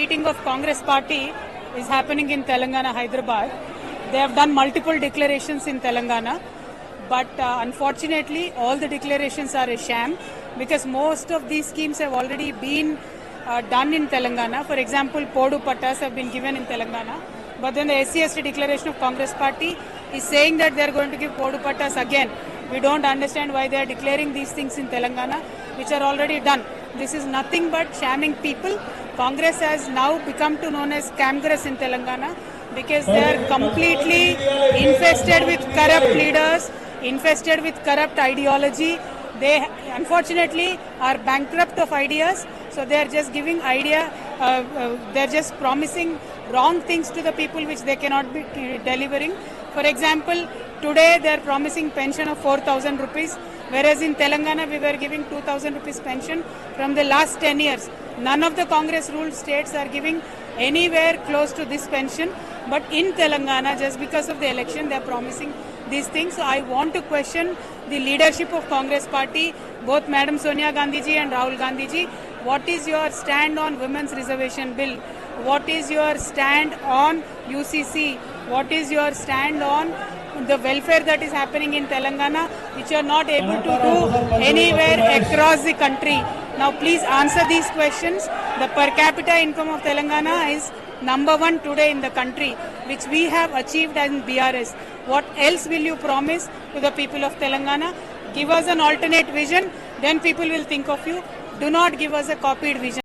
meeting of Congress party is happening in Telangana, Hyderabad. They have done multiple declarations in Telangana, but unfortunately all the declarations are a sham because most of these schemes have already been done in Telangana. For example, Podu Pattas have been given in Telangana, but then the SC/ST declaration of Congress party is saying that they are going to give Podu Pattas again. We don't understand why they are declaring these things in Telangana, which are already done. This is nothing but shamming people. Congress has now become to known as Camgress in Telangana because they are completely infested with corrupt leaders, infested with corrupt ideology. They unfortunately are bankrupt of ideas, so they are just giving they are just promising wrong things to the people which they cannot be delivering. For example, today they are promising pension of 4,000 rupees, whereas in Telangana we were giving 2,000 rupees pension from the last 10 years. None of the Congress ruled states are giving anywhere close to this pension, but in Telangana, just because of the election, they are promising these things. So I want to question the leadership of Congress party, both Madam Sonia Gandhi ji and Rahul Gandhi ji. What is your stand on women's reservation bill? What is your stand on UCC? What is your stand on the welfare that is happening in Telangana, which you are not able to do anywhere across the country? Now please answer these questions. The per capita income of Telangana is #1 today in the country, which we have achieved in BRS. What else will you promise to the people of Telangana? Give us an alternate vision, then people will think of you. Do not give us a copied vision.